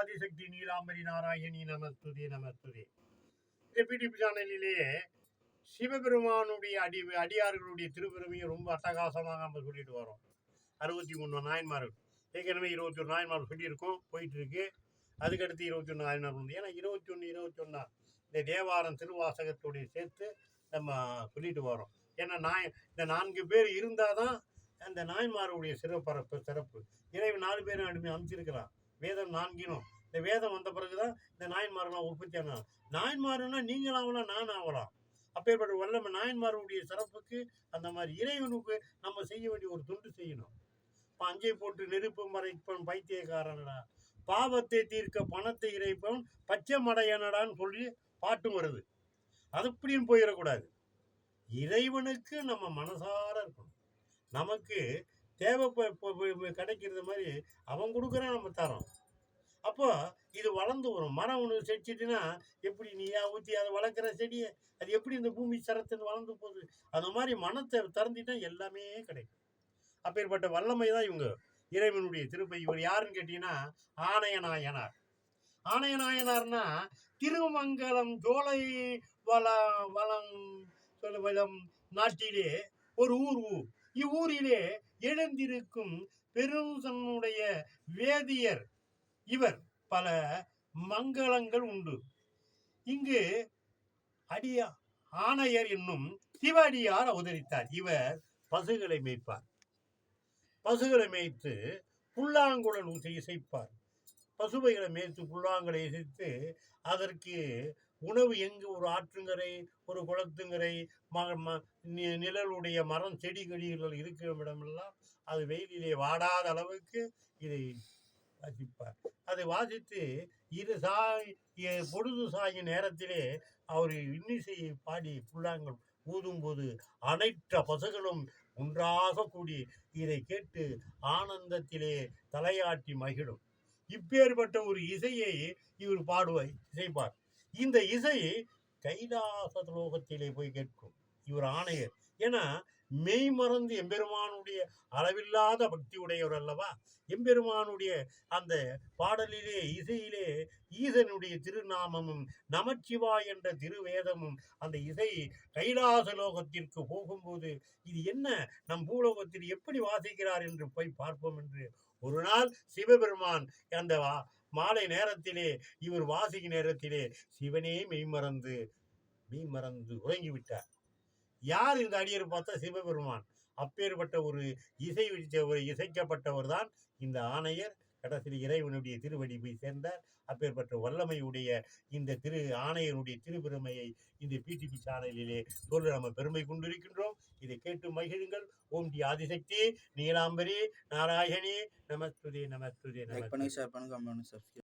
ஆதிசக்தி நீலாம்பரி நாராயணி நமஸ்துதே நமஸ்துதே. இந்த பிடிபி சேனலிலேயே சிவபெருமானுடைய அடியார்களுடைய திருப்பெருமையை ரொம்ப அட்டகாசமாக நம்ம சொல்லிட்டு வரோம். 63 நாயன்மார்கள், ஏற்கனவே 21 நாயன்மார்கள் சொல்லியிருக்கோம், போயிட்டு இருக்கு. அதுக்கடுத்து 21 நாயன்மார்கள். ஏன்னா 21 இந்த தேவாரம் திருவாசகத்தோடைய சேர்த்து நம்ம சொல்லிட்டு வரோம். ஏன்னா இந்த 4 பேர் இருந்தாதான் அந்த நாயன்மாருடைய சிறப்பு. இறைவன் 4 பேரும் அமைச்சிருக்கிறான். வேதம் 4 இந்த வேதம் வந்த பிறகுதான் இந்த நாயன்மாரெல்லாம் உற்பத்தி ஆகலாம். நாயன்மாருன்னா நீங்கள் ஆகலாம், நான் ஆகலாம். அப்பேற்பட்ட வல்லமை நாயன்மாருடைய சிறப்புக்கு அந்த மாதிரி இறைவனுக்கு நம்ம செய்ய வேண்டிய ஒரு தொண்டு செய்யணும். அஞ்சை போட்டு நெருப்பு மறைப்பன் பைத்தியக்காரனடா, பாவத்தை தீர்க்க பணத்தை இறைப்பன் பச்சை மடையனடான்னு சொல்லி பாட்டும் வருது. அது இப்படியும் போயிடக்கூடாது. இறைவனுக்கு நம்ம மனசார இருக்கணும். நமக்கு தேவை கிடைக்கிறது மாதிரி அவன் கொடுக்குறான், நம்ம தரோம். அப்போ இது வளர்ந்து வரும். மரம் ஒன்று செடிச்சிட்டுன்னா எப்படி நீயா ஊற்றி அதை வளர்க்குற செடியை அது எப்படி இந்த பூமி சரத்துன்னு வளர்ந்து போகுது, அந்த மாதிரி மனத்தை திறந்துட்டா எல்லாமே கிடைக்கும். அப்பேற்பட்ட வல்லமை தான் இவங்க இறைவனுடைய திருப்பை. இவர் யாருன்னு கேட்டீங்கன்னா ஆணையநாயனார். ஆணையநாயனார்னா திருமங்கலம் ஜோலை வளம் நாட்டிலே ஒரு ஊர். இவ்வூரிலே எழுந்திருக்கும் பெருசனுடைய வேதியர் இவர். பல மங்களங்கள் உண்டு. இங்கு ஆணையர் என்னும் சிவடியார் அவதரித்தார். இவர் பசுகளை மேய்ப்பார். பசுகளை மேய்த்து புல்லாங்குழல் இசைப்பார். பசுவைகளை மேய்த்து புல்லாங்குழலை இசைத்து அதற்கு உணவு எங்கு ஒரு ஆற்றுங்கரை, ஒரு குளத்துங்கரை, நிழலுடைய மரம் செடி கொடிகள் இருக்கிற இடமெல்லாம் அது வெயிலிலே வாடாத அளவுக்கு இதை வாசிப்பார். அதை வாசித்து பொழுது சாயும் நேரத்திலே அவர் இன்னிசையை பாடி புல்லாங்குழல் ஊதும் போது அனைத்து பசுகளும் ஒன்றாக கூடி இதை கேட்டு ஆனந்தத்திலே தலையாட்டி மகிழும். இப்பேற்பட்ட ஒரு இசையை இவர் இசைப்பார். இந்த இசை கைலாச லோகத்திலே போய் கேட்கும். இவர் ஆணையர். ஏன்னா மெய் மறந்து எம்பெருமானுடைய அளவில்லாத பக்தி உடையவர் அல்லவா. எம்பெருமானுடைய அந்த பாடலிலே இசையிலே ஈசனுடைய திருநாமமும் நமச்சிவா என்ற திருவேதமும் அந்த இசை கைலாச லோகத்திற்கு போகும்போது இது என்ன நம் பூலோகத்தில் எப்படி வாசிக்கிறார் என்று போய் பார்ப்போம் என்று ஒரு நாள் சிவபெருமான் அந்த மாலை நேரத்திலே இவர் வாசிக்கும் நேரத்திலே சிவனே மெய்மறந்து உறங்கிவிட்டார். யார் இந்த அடியர் பார்த்தா சிவபெருமான். அப்பேற்பட்ட ஒரு இசைக்கப்பட்டவர் தான் இந்த ஆணையர். கடைசியில் இறைவனுடைய திருவடி போய் சேர்ந்தார். அப்பேற்பட்ட வல்லமையுடைய இந்த ஆணையனுடைய திருப்பெருமையை இந்த பிடிபி சேனலிலே சொல்ல நம்ம பெருமை கொண்டிருக்கின்றோம். இதை கேட்டு மகிழுங்கள். ஓம் டி ஆதிசக்தி நீலாம்பரி நாராயணி நமஸ்துதே நமஸ்துதே நமஸ்துதே.